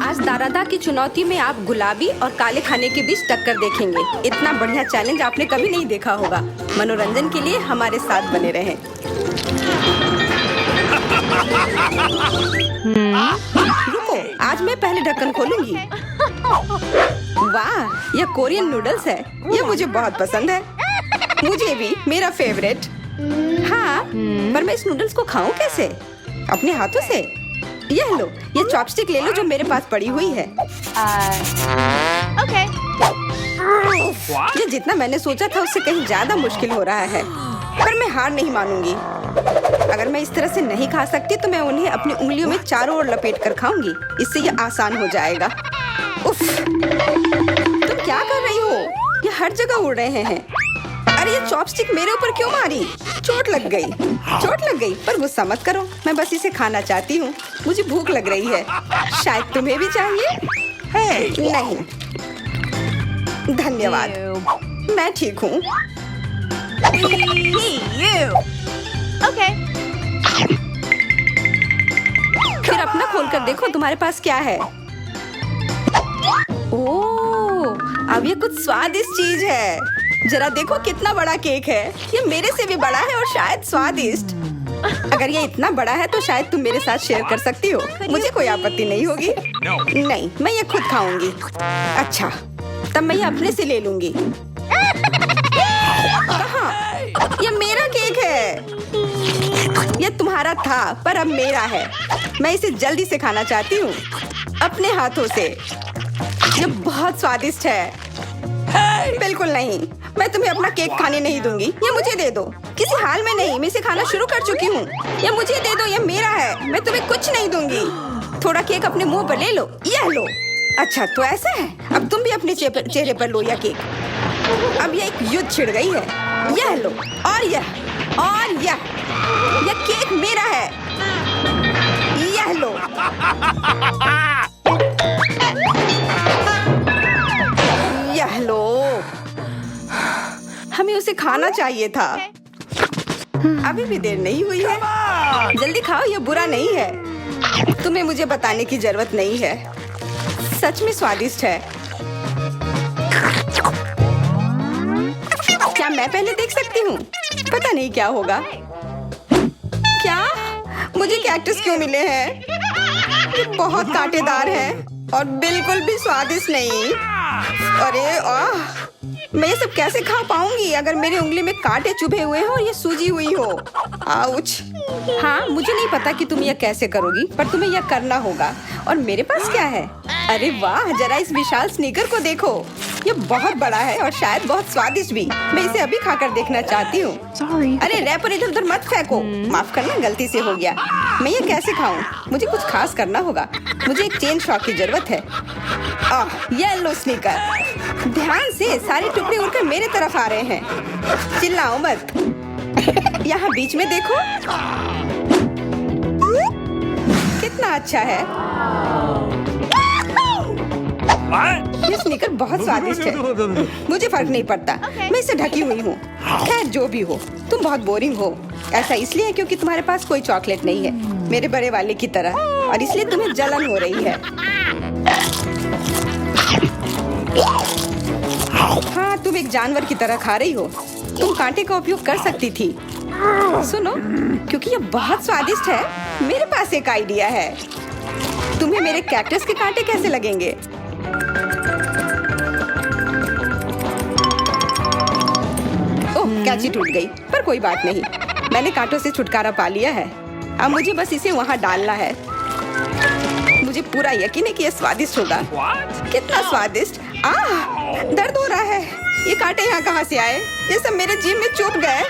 आज दारादा की चुनौती में आप गुलाबी और काले खाने के बीच टक्कर देखेंगे। इतना बढ़िया चैलेंज आपने कभी नहीं देखा होगा। मनोरंजन के लिए हमारे साथ बने रहें। रुको, आज मैं पहले ढक्कन खोलूंगी। वाह, यह कोरियन नूडल्स है। यह मुझे बहुत पसंद है। मुझे भी, मेरा फेवरेट। हाँ, पर मैं इस नूडल्स को खाऊं कैसे? अपने हाथों से? यह लो, ये चॉपस्टिक ले लो जो मेरे पास पड़ी हुई है। Okay. ये जितना मैंने सोचा था उससे कहीं ज्यादा मुश्किल हो रहा है, पर मैं हार नहीं मानूंगी। अगर मैं इस तरह से नहीं खा सकती तो मैं उन्हें अपनी उंगलियों में चारों ओर लपेट कर खाऊंगी। इससे ये आसान हो जाएगा। उफ, तुम क्या कर रही हो? ये हर जगह उड़ रहे हैं। अरे ये चॉपस्टिक मेरे ऊपर क्यों मारी? चोट लग गई। पर गुस्सा मत करो, मैं बस इसे खाना चाहती हूँ। मुझे भूख लग रही है। शायद तुम्हें भी चाहिए? नहीं, धन्यवाद। मैं ठीक हूँ। Okay. फिर अपना खोल कर देखो तुम्हारे पास क्या है। ओह, अब ये कुछ स्वादिष्ट चीज है। जरा देखो कितना बड़ा केक है। ये मेरे से भी बड़ा है और शायद स्वादिष्ट। अगर ये इतना बड़ा है तो शायद तुम मेरे साथ शेयर कर सकती हो। मुझे कोई आपत्ति नहीं होगी। नहीं, मैं ये खुद खाऊंगी। अच्छा, तब मैं ये अपने से ले लूंगी। कहाँ? ये मेरा केक है। ये तुम्हारा था पर अब मेरा है। मैं इसे जल्दी से खाना चाहती हूँ, अपने हाथों से। ये बहुत स्वादिष्ट है। बिल्कुल नहीं, मैं तुम्हें अपना केक खाने नहीं दूंगी। ये मुझे दे दो। किसी हाल में नहीं, मैं इसे खाना शुरू कर चुकी हूँ। ये मुझे दे दो, ये मेरा है। मैं तुम्हें कुछ नहीं दूंगी। थोड़ा केक अपने मुंह पर ले लो। यह लो। अच्छा, तो ऐसा है। अब तुम भी अपने चेहरे पर लो यह केक। अब ये एक युद्ध छिड़ गई है। यह लो, और यह केक मेरा है। यह लो। यह लो। हमें उसे खाना चाहिए था। अभी भी देर नहीं हुई है। जल्दी खाओ, यह बुरा नहीं है। तुम्हें मुझे बताने की जरूरत नहीं है। सच में स्वादिष्ट है। क्या मैं पहले देख सकती हूँ? पता नहीं क्या होगा। क्या मुझे कैक्टस क्यों मिले हैं? ये बहुत कांटेदार है और बिल्कुल भी स्वादिष्ट नहीं। अरे मैं ये सब कैसे खा पाऊंगी अगर मेरी उंगली में कांटे चुभे हुए हो और ये सूजी हुई हो। आउच। हाँ, मुझे नहीं पता कि तुम यह कैसे करोगी, पर तुम्हें यह करना होगा। और मेरे पास क्या है? अरे वाह, जरा इस विशाल स्नीकर को देखो। ये बहुत बड़ा है और शायद बहुत स्वादिष्ट भी। मैं इसे अभी खाकर देखना चाहती हूँ। अरे रैपर इधर उधर मत फेंको। माफ करना, गलती से हो गया। मैं ये कैसे खाऊं? मुझे कुछ खास करना होगा। मुझे एक चेन शॉक की जरूरत है। ये लो स्नीकर। ध्यान से, सारे टुकड़े उड़कर मेरे तरफ आ रहे हैं। चिल्लाओ मत। यहाँ बीच में देखो, कितना अच्छा है। ये स्नीकर बहुत स्वादिष्ट है। मुझे फर्क नहीं पड़ता। मैं इसे ढकी हुई हूँ। खैर, जो भी हो, तुम बहुत बोरिंग हो। ऐसा इसलिए है क्योंकि तुम्हारे पास कोई चॉकलेट नहीं है, मेरे बड़े वाले की तरह, और इसलिए तुम्हें जलन हो रही है। हाँ, तुम एक जानवर की तरह खा रही हो। तुम कांटे का उपयोग कर सकती थी। सुनो, क्योंकि ये बहुत स्वादिष्ट है, मेरे पास एक आइडिया है। तुम्हें मेरे कैक्टस के कांटे कैसे लगेंगे? ओह, कैंची टूट गई, पर कोई बात नहीं। मैंने कांटों से छुटकारा पा लिया है। अब मुझे बस इसे वहाँ डालना है। मुझे पूरा यकीन है कि यह स्वादिष्ट होगा। कितना स्वादिष्ट। दर्द हो रहा है। ये कांटे यहाँ कहाँ से आए? ये सब मेरे जीभ में चुभ गए।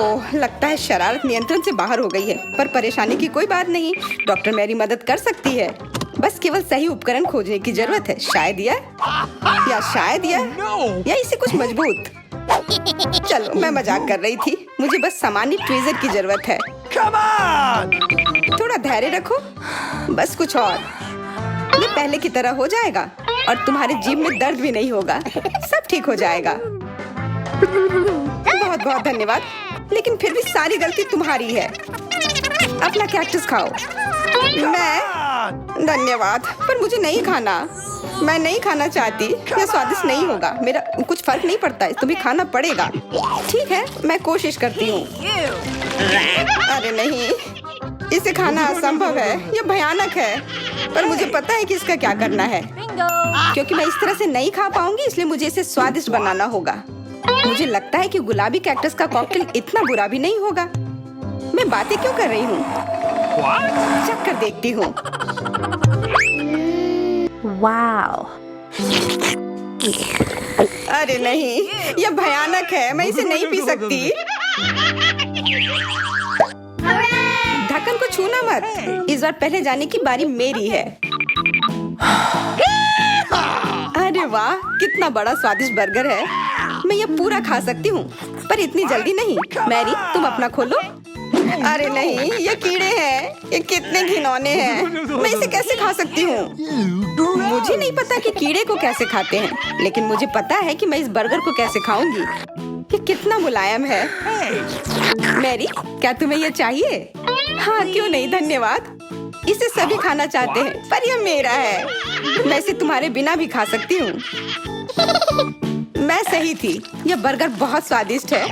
ओह, लगता है शरारत नियंत्रण से बाहर हो गई है, पर परेशानी की कोई बात नहीं। डॉक्टर मेरी मदद कर सकती है। बस केवल सही उपकरण खोजने की जरूरत है। शायद या इसे कुछ मजबूत। चलो, मैं मजाक कर रही थी। मुझे बस सामान्य ट्वीजर की जरूरत है। थोड़ा धैर्य रखो, बस कुछ और। ये पहले की तरह हो जाएगा और तुम्हारे जीभ में दर्द भी नहीं होगा। सब ठीक हो जाएगा। बहुत बहुत धन्यवाद, लेकिन फिर भी सारी गलती तुम्हारी है। अपना कैक्टस खाओ। धन्यवाद, पर मुझे नहीं खाना। मैं नहीं खाना चाहती। यह स्वादिष्ट नहीं होगा। मेरा कुछ फर्क नहीं पड़ता है, तुम्हें खाना पड़ेगा। ठीक है, मैं कोशिश करती हूँ। अरे नहीं, इसे खाना असंभव है। यह भयानक है, पर मुझे पता है कि इसका क्या करना है। क्योंकि मैं इस तरह से नहीं खा पाऊंगी, इसलिए मुझे इसे स्वादिष्ट बनाना होगा। मुझे लगता है कि गुलाबी कैक्टस का कॉकटेल इतना बुरा भी नहीं होगा। मैं बातें क्यों कर रही हूँ? चख कर देखती हूँ। Wow. अरे नहीं, यह भयानक है। मैं इसे नहीं पी सकती। ढक्कन को छूना मत। इस बार पहले जाने की बारी मेरी है। अरे वाह, कितना बड़ा स्वादिष्ट बर्गर है। मैं ये पूरा खा सकती हूँ, पर इतनी जल्दी नहीं। मैरी, तुम अपना खोलो। अरे नहीं, ये कीड़े हैं। ये कितने घिनौने हैं। मैं इसे कैसे खा सकती हूँ? मुझे नहीं पता कि कीड़े को कैसे खाते हैं, लेकिन मुझे पता है कि मैं इस बर्गर को कैसे खाऊंगी। ये कितना मुलायम है। मैरी, क्या तुम्हें ये चाहिए? हाँ, क्यों नहीं, धन्यवाद। इसे सभी खाना चाहते हैं, पर यह मेरा है। मैं इसे तुम्हारे बिना भी खा सकती हूँ। मैं सही थी, यह बर्गर बहुत स्वादिष्ट है।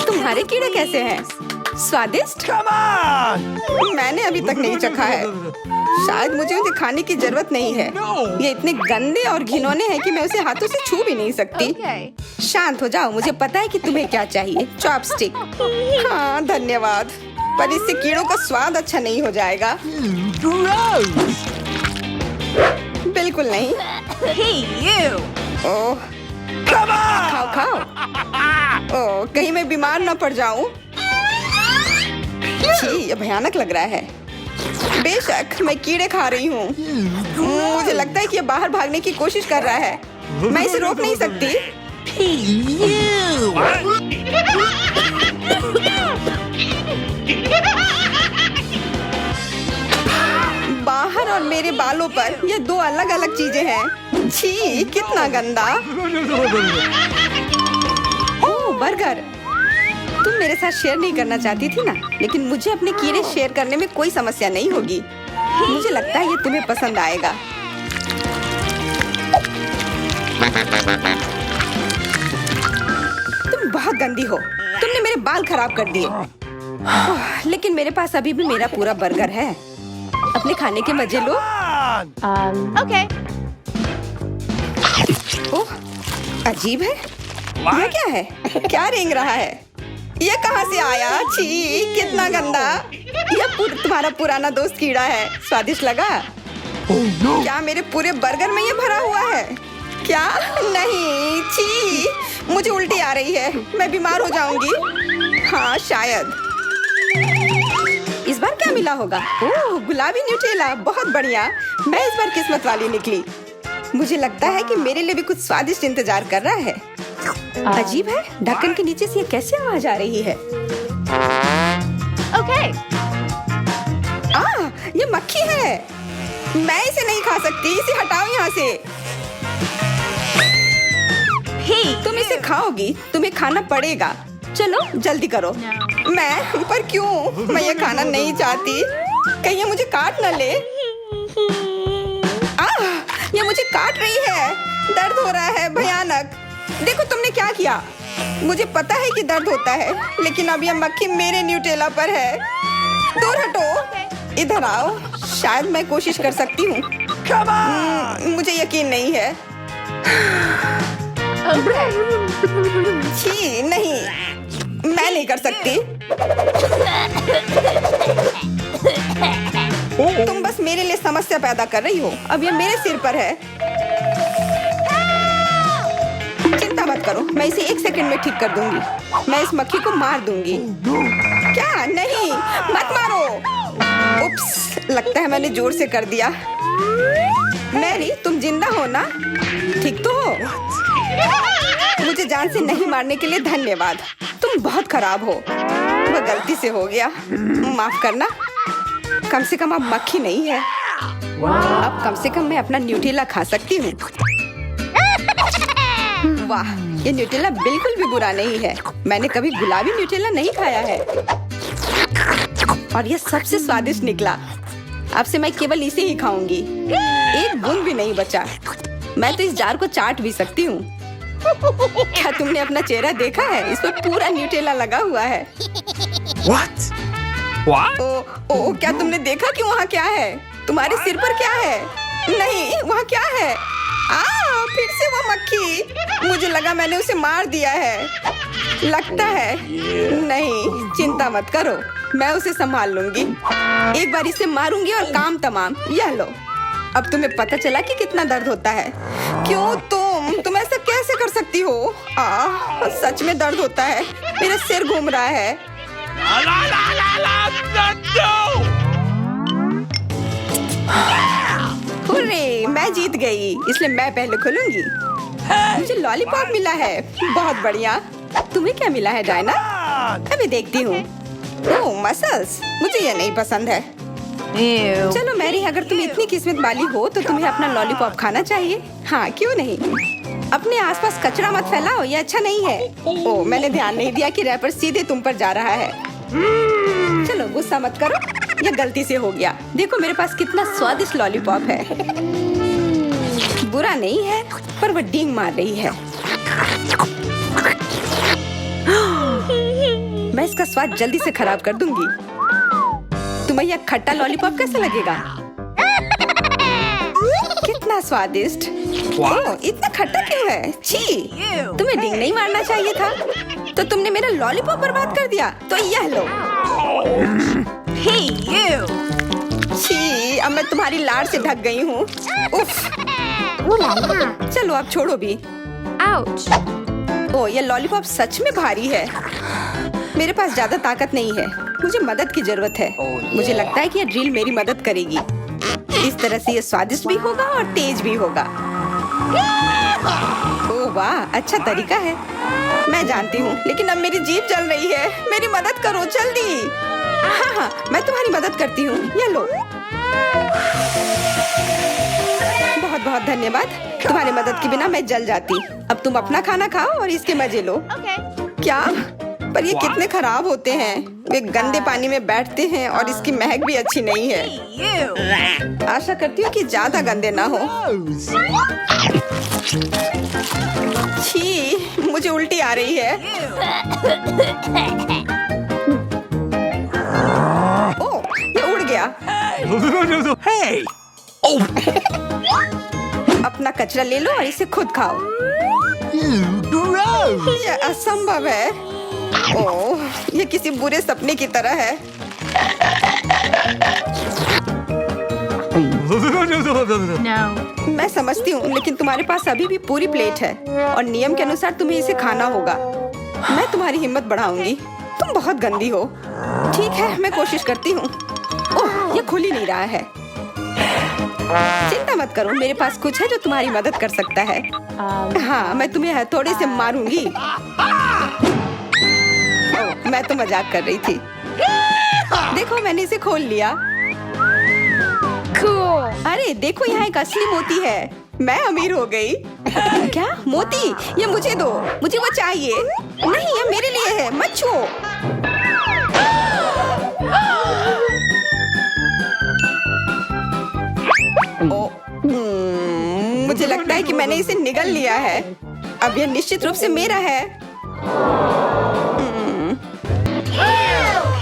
तुम्हारे कीड़े कैसे हैं? स्वादिष्ट? मैंने अभी तक नहीं चखा है। शायद मुझे उसे खाने की जरूरत नहीं है। ये इतने गंदे और घिनौने हैं कि मैं उसे हाथों से छू भी नहीं सकती। शांत हो जाओ, मुझे पता है कि तुम्हें क्या चाहिए। चॉपस्टिक। हाँ, धन्यवाद, पर इससे कीड़ों का स्वाद अच्छा नहीं हो जाएगा। बिल्कुल नहीं। Hey, you. ओह, खाओ खाओ। ओह, कहीं मैं बीमार न पड़ जाऊं। छी, ये भयानक लग रहा है। बेशक मैं कीड़े खा रही हूँ। मुझे लगता है कि ये बाहर भागने की कोशिश कर रहा है। मैं इसे रोक नहीं सकती। बाहर और मेरे बालों पर ये दो अलग अलग चीजें हैं। छी, कितना गंदा। ओह, बर्गर। तुम मेरे साथ शेयर नहीं करना चाहती थी ना, लेकिन मुझे अपने कीड़े शेयर करने में कोई समस्या नहीं होगी। मुझे लगता है ये तुम्हें पसंद आएगा। तुम बहुत गंदी हो। तुमने मेरे बाल खराब कर दिए। लेकिन मेरे पास अभी भी मेरा पूरा बर्गर है। अपने खाने के मजे लो। Okay. ओह, अजीब है। यह क्या है? क्या रेंग रहा है? ये कहाँ से आया? छी, कितना गंदा। यह तुम्हारा पुराना दोस्त कीड़ा है। स्वादिष्ट लगा? क्या मेरे पूरे बर्गर में ये भरा हुआ है? क्या? नहीं, छी, मुझे उल्टी आ रही है। मैं बीमार हो जाऊंगी। हाँ, शायद। इस बार क्या मिला होगा? ओह, गुलाबी न्यूटेला, बहुत बढ़िया। मैं इस बार किस्मत वाली निकली। मुझे लगता है कि मेरे लिए भी कुछ स्वादिष्ट इंतजार कर रहा है। अजीब है, ढक्कन के नीचे से ये कैसे आवाज आ रही है? Okay. ये मक्खी है। मैं इसे नहीं खा सकती। इसे हटाओ यहाँ से। Hey, तुम इसे खाओगी, तुम्हें खाना पड़ेगा। चलो जल्दी करो। मैं, पर क्यों? मैं ये खाना नहीं चाहती। कहीं ये मुझे काट न ले। ये मुझे काट रही है। दर्द हो रहा है, भयानक। देखो तुमने क्या किया। मुझे पता है कि दर्द होता है, लेकिन अब यह मक्खी मेरे न्यूटेला पर है। दूर हटो। इधर आओ। शायद मैं कोशिश कर सकती हूँ। मुझे यकीन नहीं है। छी, नहीं, मैं नहीं कर सकती। तुम बस मेरे लिए समस्या पैदा कर रही हो। अब ये मेरे सिर पर है। चिंता मत करो, मैं इसे 1 सेकंड में ठीक कर दूंगी। मैं इस मक्खी को मार दूंगी। क्या? नहीं, मत मारो। उप्स, लगता है मैंने जोर से कर दिया। मैरी, तुम जिंदा हो ना? ठीक तो हो? मुझे जान से नहीं मारने के लिए धन्यवाद। तुम बहुत खराब हो। वह गलती से हो गया, माफ करना। कम से कम अब मक्खी नहीं है। अब कम से कम मैं अपना न्यूटेला खा सकती हूँ। वाह, ये न्यूटेला बिल्कुल भी बुरा नहीं है। मैंने कभी गुलाबी न्यूटेला नहीं खाया है। और ये सबसे स्वादिष्ट निकला। अब से मैं केवल इसे ही खाऊंगी, एक बूंद भी नहीं बचा। मैं तो इस जार को चाट भी सकती हूँ। क्या तुमने अपना चेहरा देखा है? इस पर पूरा न्यूटेला लगा हुआ है। What? What? ओ, क्या तुमने देखा कि वहाँ क्या है? तुम्हारे सिर पर क्या है? नहीं, वहाँ क्या है? फिर से वो मक्खी। मुझे लगा मैंने उसे मार दिया है। लगता है नहीं, चिंता मत करो, मैं उसे संभाल लूंगी। एक बार इसे मारूंगी और काम तमाम। यह लो, अब तुम्हें पता चला कि कितना दर्द होता है। क्यों तुम ऐसा कैसे कर सकती हो? सच में दर्द होता है, मेरा सिर घूम रहा है। हुर्रे, मैं जीत गई, इसलिए मैं पहले खोलूंगी। मुझे लॉलीपॉप मिला है, बहुत बढ़िया। तुम्हें क्या मिला है डायना? अभी देखती हूँ। ओह, मसल्स, मुझे ये नहीं पसंद है। Ew. चलो मैरी, अगर तुम इतनी किस्मत वाली हो तो तुम्हें अपना लॉलीपॉप खाना चाहिए। हाँ, क्यों नहीं। अपने आसपास कचरा मत फैलाओ, ये अच्छा नहीं है। ओह, मैंने ध्यान नहीं दिया कि रैपर सीधे तुम पर जा रहा है। चलो गुस्सा मत करो, ये गलती से हो गया। देखो मेरे पास कितना स्वादिष्ट लॉलीपॉप है। बुरा नहीं है, पर वो डींग मार रही है। मैं इसका स्वाद जल्दी से खराब कर दूंगी। तुम्हें यह खट्टा लॉलीपॉप कैसा लगेगा? कितना स्वादिष्ट। ओह, इतना खट्टा क्यों है? छी, तुम्हें डींग नहीं मारना चाहिए था। तो तुमने मेरा लॉलीपॉप बर्बाद कर दिया। तो यह लो। Hey, you. छी, अब मैं तुम्हारी लाड़ से ढक गई हूँ। उफ। चलो अब छोड़ो भी। Ouch. ओह, ये लॉलीपॉप सच में भारी है। मेरे पास ज्यादा ताकत नहीं है, मुझे मदद की जरूरत है। मुझे लगता है कि यह ड्रिल मेरी मदद करेगी। इस तरह से ये स्वादिष्ट भी होगा और तेज भी होगा। ओह वाह, अच्छा तरीका है। मैं जानती हूँ, लेकिन अब मेरी जीभ जल रही है। मेरी मदद करो जल्दी। हाँ, मैं तुम्हारी मदद करती हूँ। ये लो। बहुत बहुत धन्यवाद। तुम्हारी मदद के बिना मैं जल जाती। अब तुम अपना खाना खाओ और इसके मजे लो। Okay. क्या? पर ये कितने खराब होते हैं। वे गंदे पानी में बैठते हैं और इसकी महक भी अच्छी नहीं है। Hey, you. आशा करती हूँ कि ज्यादा गंदे ना हो। छी, मुझे उल्टी आ रही है। ओह, ये उड़ गया। Hey! अपना कचरा ले लो और इसे खुद खाओ। Gross! ये असंभव है। ओह, ये किसी बुरे सपने की तरह है। No. मैं समझती हूँ, लेकिन तुम्हारे पास अभी भी पूरी प्लेट है और नियम के अनुसार तुम्हें इसे खाना होगा। मैं तुम्हारी हिम्मत बढ़ाऊंगी। तुम बहुत गंदी हो। ठीक है, मैं कोशिश करती हूँ। ओह, ये खुल ही नहीं रहा है। चिंता मत करो, मेरे पास कुछ है जो तुम्हारी मदद कर सकता है। हाँ, मैं तुम्हें हथौड़े से मारूंगी। ओह, मैं तो मजाक कर रही थी। देखो, मैंने इसे खोल लिया। Cool. अरे देखो, यहाँ एक असली मोती है। मैं अमीर हो गई। क्या मोती? ये मुझे दो, मुझे वो चाहिए। नहीं, ये मेरे लिए है, मत छुओ। मुझे लगता है कि मैंने इसे निगल लिया है। अब यह निश्चित रूप से मेरा है।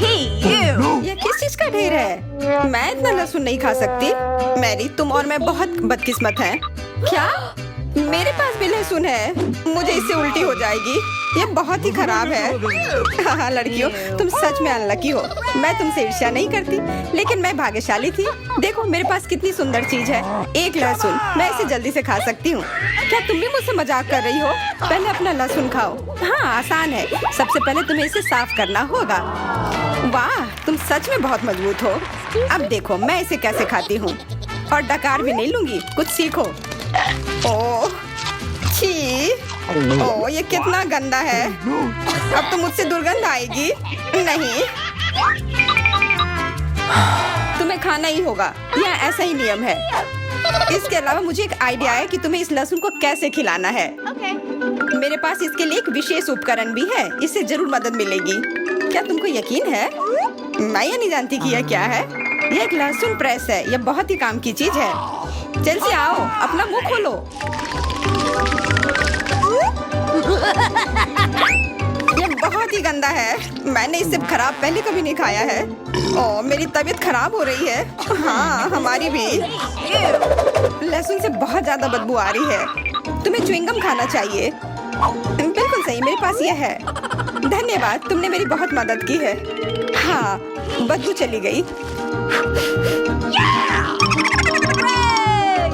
Hey, you. ये किस चीज का ढेर है? मैं इतना लहसुन नहीं खा सकती। मैरी, तुम और मैं बहुत बदकिस्मत हैं। क्या? मेरे पास भी लहसुन है। मुझे इससे उल्टी हो जाएगी। ये बहुत ही खराब है। हाँ लड़कियों, तुम सच में अनलकी हो। मैं तुमसे ईर्ष्या नहीं करती, लेकिन मैं भाग्यशाली थी। देखो, मेरे पास कितनी सुंदर चीज है। एक लहसुन, मैं इसे जल्दी से खा सकती हूँ। क्या तुम भी मुझसे मजाक कर रही हो? पहले अपना लहसुन खाओ। हाँ, आसान है। सबसे पहले तुम्हें इसे साफ करना होगा। वाह, तुम सच में बहुत मजबूत हो। अब देखो मैं इसे कैसे खाती हूँ। और डकार भी नहीं लूंगी, कुछ सीखो। ओह, छी, ओह, ये कितना गंदा है। अब तो मुझसे दुर्गंध आएगी। नहीं, तुम्हें खाना ही होगा, यह ऐसा ही नियम है। इसके अलावा मुझे एक आइडिया है कि तुम्हें इस लहसुन को कैसे खिलाना है। Okay. मेरे पास इसके लिए एक विशेष उपकरण भी है, इससे जरूर मदद मिलेगी। क्या तुमको यकीन है? मैं ये नहीं जानती कि यह क्या है। यह एक लहसुन प्रेस है। यह बहुत ही काम की चीज है। चेल्सी आओ, अपना मुंह खोलो। यह बहुत ही गंदा है। मैंने इससे खराब पहले कभी नहीं खाया है। ओह, मेरी तबीयत खराब हो रही है। हाँ, हमारी भी। लहसुन से बहुत ज्यादा बदबू आ रही है। तुम्हें च्युइंगम खाना चाहिए। बिल्कुल सही, मेरे पास यह है। धन्यवाद, तुमने मेरी बहुत मदद की है। हाँ, बदबू चली गई।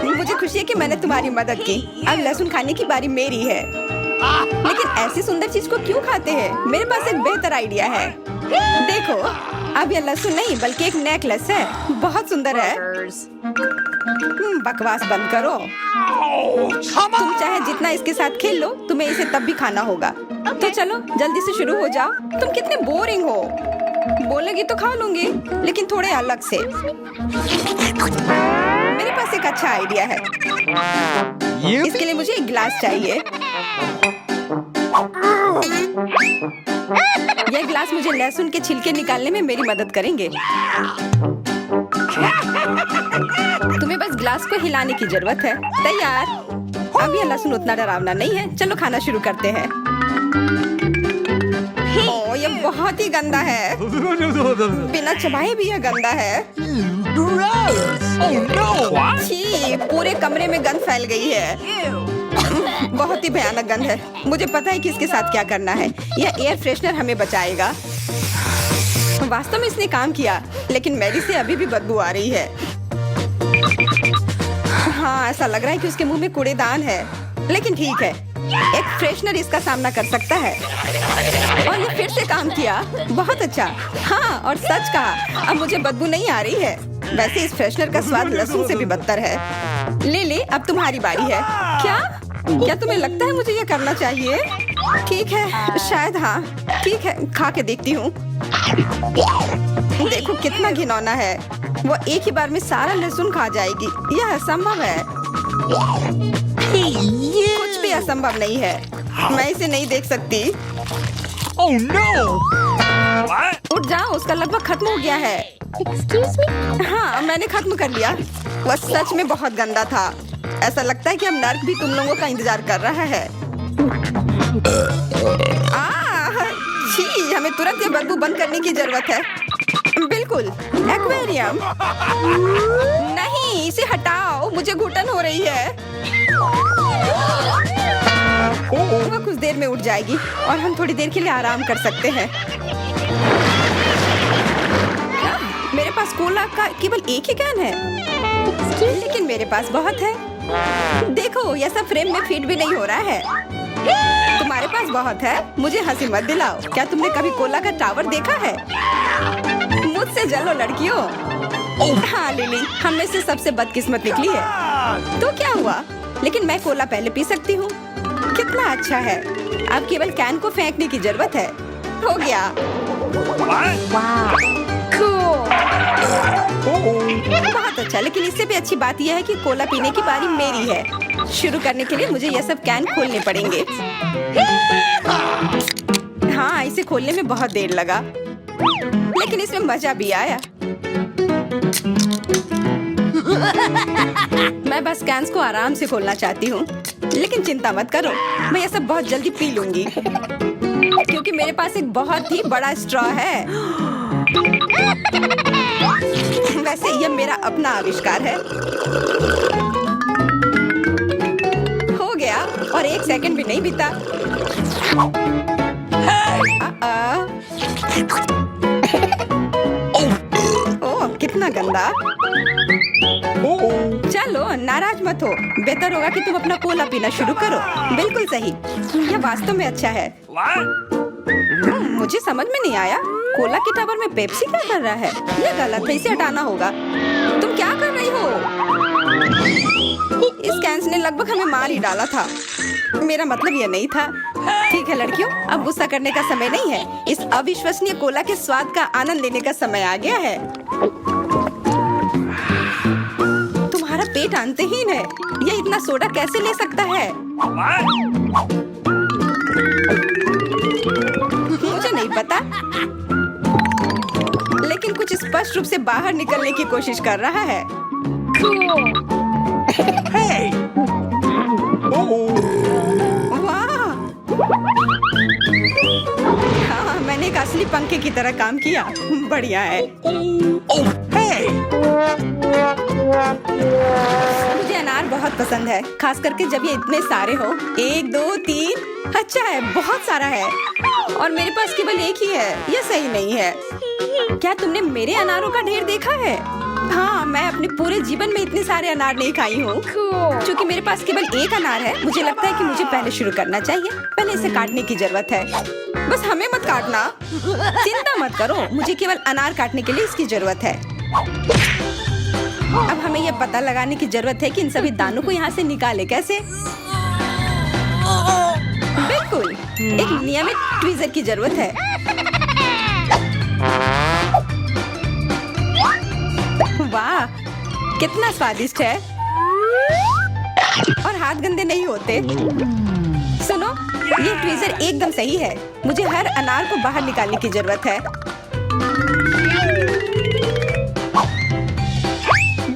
मुझे खुशी है कि मैंने तुम्हारी मदद की। अब लहसुन खाने की बारी मेरी है। लेकिन ऐसी सुंदर चीज को क्यों खाते हैं? मेरे पास एक बेहतर आइडिया है। देखो, अब यह लहसुन नहीं बल्कि एक नेकलेस है। बहुत सुंदर है। बकवास बंद करो। तुम चाहे जितना इसके साथ खेल लो, तुम्हें इसे तब भी खाना होगा। तो चलो जल्दी से शुरू हो जाओ। तुम कितने बोरिंग हो। बोलेगी तो खा लूंगी, लेकिन थोड़े अलग से। मेरे पास एक अच्छा आइडिया है। इसके लिए मुझे एक गिलास चाहिए। यह गिलास मुझे लहसुन के छिलके निकालने में मेरी मदद करेंगे। तुम्हें बस गिलास को हिलाने की जरूरत है। तैयार। अब यह लहसुन उतना डरावना नहीं है। चलो खाना शुरू करते हैं। ओह, यह बहुत ही गंदा है। बिना चबाए भी यह गंदा है। छी, पूरे कमरे में गंध फैल गई है। बहुत ही भयानक गंध है। मुझे पता है कि इसके साथ क्या करना है। यह एयर फ्रेशनर हमें बचाएगा। वास्तव में इसने काम किया, लेकिन मैरी से अभी भी बदबू आ रही है। हाँ, ऐसा लग रहा है कि उसके मुंह में कूड़ेदान है, लेकिन ठीक है, एक फ्रेशनर इसका सामना कर सकता है। और ये फिर से काम किया। बहुत अच्छा। हाँ, और सच कहा, अब मुझे बदबू नहीं आ रही है। वैसे इस फ्रेशनर का स्वाद लहसुन से भी बदतर है। ले, अब तुम्हारी बारी है। क्या तुम्हें लगता है मुझे यह करना चाहिए? ठीक है, शायद हाँ। ठीक है, खा के देखती हूँ। देखो कितना घिनौना है। वो एक ही बार में सारा लहसुन खा जाएगी। यह असंभव है। कुछ भी असंभव नहीं है। मैं इसे नहीं देख सकती। Oh no! उठ जाओ, उसका लगभग खत्म हो गया है। Excuse me? हाँ, मैंने खत्म कर लिया। वह सच में बहुत गंदा था। ऐसा लगता है कि अब नर्क भी तुम लोगों का इंतजार कर रहा है। छी, हमें तुरंत ये बदबू बंद करने की जरूरत है। बिल्कुल, एक्वेरियम। नहीं, इसे हटाओ, मुझे घुटन हो रही है। वह कुछ देर में उठ जाएगी और हम थोड़ी देर के लिए आराम कर सकते हैं। मेरे पास कोला का केवल एक ही कैन है, लेकिन मेरे पास बहुत है। देखो, यह सब फ्रेम में फिट भी नहीं हो रहा है। तुम्हारे पास बहुत है, मुझे हंसी मत दिलाओ। क्या तुमने कभी कोला का टावर देखा है? मुझसे जलो लड़कियों। हाँ लिली, हम में से सबसे बदकिस्मत निकली है। तो क्या हुआ? लेकिन मैं कोला पहले पी सकती हूँ। कितना अच्छा है। अब केवल कैन को फेंकने की जरूरत है। हो गया। बहुत अच्छा, लेकिन इससे भी अच्छी बात यह है कि कोला पीने की बारी मेरी है। शुरू करने के लिए मुझे यह सब कैन खोलने पड़ेंगे। हाँ, इसे खोलने में बहुत देर लगा, लेकिन इसमें मजा भी आया। मैं बस कैन्स को आराम से खोलना चाहती हूँ, लेकिन चिंता मत करो, मैं यह सब बहुत जल्दी पी लूंगी, क्योंकि मेरे पास एक बहुत ही बड़ा स्ट्रॉ है। वैसे यह मेरा अपना आविष्कार है। हो गया, और 1 सेकंड भी नहीं बीता। ओह, कितना गंदा। चलो नाराज मत हो, बेहतर होगा कि तुम अपना कोला पीना शुरू करो। बिल्कुल सही, यह वास्तव में अच्छा है। मुझे समझ में नहीं आया, कोला के टावर में पेप्सी क्या कर रहा है? यह गलत है, इसे हटाना होगा। तुम क्या कर रही हो? इस कैंस ने लगभग हमें मार ही डाला था। मेरा मतलब यह नहीं था। ठीक है लड़कियों, अब गुस्सा करने का समय नहीं है। इस अविश्वसनीय कोला के स्वाद का आनंद लेने का समय आ गया है। तुम्हारा पेट अंतहीन है, यह इतना सोडा कैसे ले सकता है? मुझे नहीं पता, लेकिन कुछ स्पष्ट रूप से बाहर निकलने की कोशिश कर रहा है। Hey! वाह! हाँ, मैंने एक असली पंखे की तरह काम किया। बढ़िया है। Oh, hey! मुझे अनार बहुत पसंद है, खास करके जब ये इतने सारे हो। 1 2 3। अच्छा है, बहुत सारा है और मेरे पास केवल एक ही है। यह सही नहीं है। क्या तुमने मेरे अनारों का ढेर देखा है? हाँ, मैं अपने पूरे जीवन में इतने सारे अनार नहीं खाई हूँ। क्योंकि मेरे पास केवल एक अनार है, मुझे लगता है कि मुझे पहले शुरू करना चाहिए। पहले इसे काटने की जरूरत है। बस हमें मत काटना। चिंता मत करो, मुझे केवल अनार काटने के लिए इसकी जरूरत है। अब हमें यह पता लगाने की जरूरत है कि इन सभी दानों को यहाँ से निकाले कैसे। बिल्कुल, एक नियमित ट्वीजर की जरूरत है। वाह, कितना स्वादिष्ट है और हाथ गंदे नहीं होते। सुनो, ये ट्वीजर एकदम सही है। मुझे हर अनार को बाहर निकालने की जरूरत है।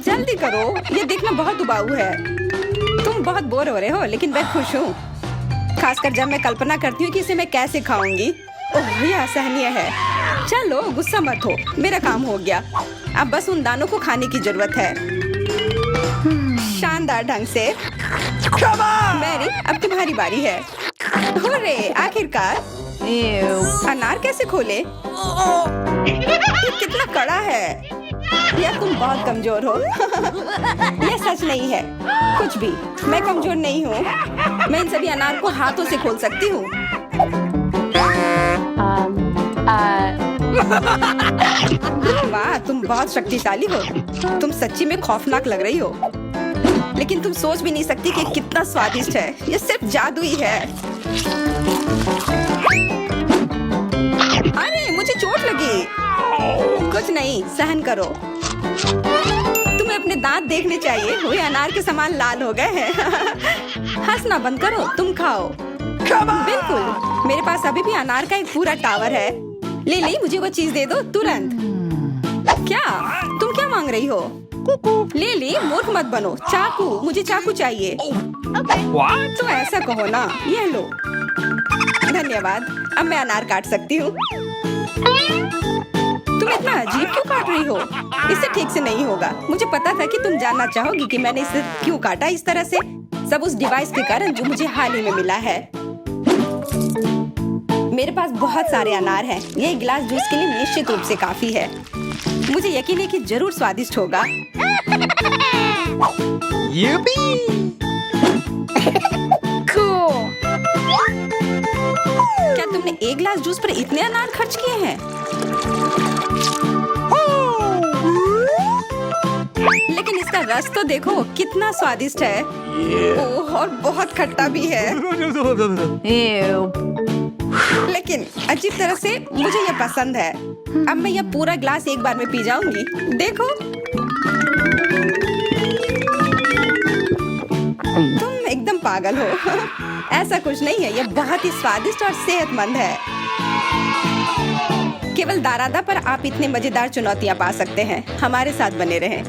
जल्दी करो, ये देखना बहुत उबाऊ है। तुम बहुत बोर हो रहे हो, लेकिन मैं खुश हूँ, खासकर जब मैं कल्पना करती हूँ कि इसे मैं कैसे खाऊंगी। ओह, यह असहनीय है। चलो, गुस्सा मत हो, मेरा काम हो गया। अब बस उन दानों को खाने की जरूरत है, शानदार ढंग से। मैरी, अब तुम्हारी बारी है। हुर्रे, आखिरकार। अनार कैसे खोले? ये कितना कड़ा है। या तुम बहुत कमजोर हो। यह सच नहीं है। कुछ भी, मैं कमजोर नहीं हूँ। मैं इन सभी अनार को हाथों से खोल सकती हूँ। वाह, तुम बहुत शक्तिशाली हो। तुम सच्ची में खौफनाक लग रही हो, लेकिन तुम सोच भी नहीं सकती कि कितना स्वादिष्ट है। ये सिर्फ जादू ही है। अरे, मुझे चोट लगी। कुछ नहीं, सहन करो। तुम्हें अपने दांत देखने चाहिए, वे अनार के समान लाल हो गए हैं। हंसना बंद करो, तुम खाओ। बिल्कुल, मेरे पास अभी भी अनार का एक पूरा टावर है। ले, मुझे वो चीज दे दो तुरंत। क्या तुम क्या मांग रही हो? ले, मूर्ख मत बनो। चाकू, मुझे चाकू चाहिए। What? तो ऐसा कहो ना। यह लो। धन्यवाद, अब मैं अनार काट सकती हूँ। तुम इतना अजीब क्यों काट रही हो? इससे ठीक से नहीं होगा। मुझे पता था कि तुम जानना चाहोगी कि मैंने इसे क्यों काटा इस तरह से। सब उस डिवाइस के कारण जो मुझे हाल ही में मिला है। मेरे पास बहुत सारे अनार हैं। ये एक गिलास जूस के लिए निश्चित रूप से काफी है। मुझे यकीन है कि जरूर स्वादिष्ट होगा। Yippee! Cool. क्या तुमने एक गिलास जूस पर इतने अनार खर्च किए हैं? लेकिन इसका रस तो देखो, कितना स्वादिष्ट है। ओह, और बहुत खट्टा भी है। Ew. लेकिन अजीब तरह से मुझे ये पसंद है। अब मैं यह पूरा ग्लास एक बार में पी जाऊंगी। देखो, तुम एकदम पागल हो। ऐसा कुछ नहीं है, यह बहुत ही स्वादिष्ट और सेहतमंद है। केवल दारादा पर आप इतने मजेदार चुनौतियां पा सकते हैं। हमारे साथ बने रहें।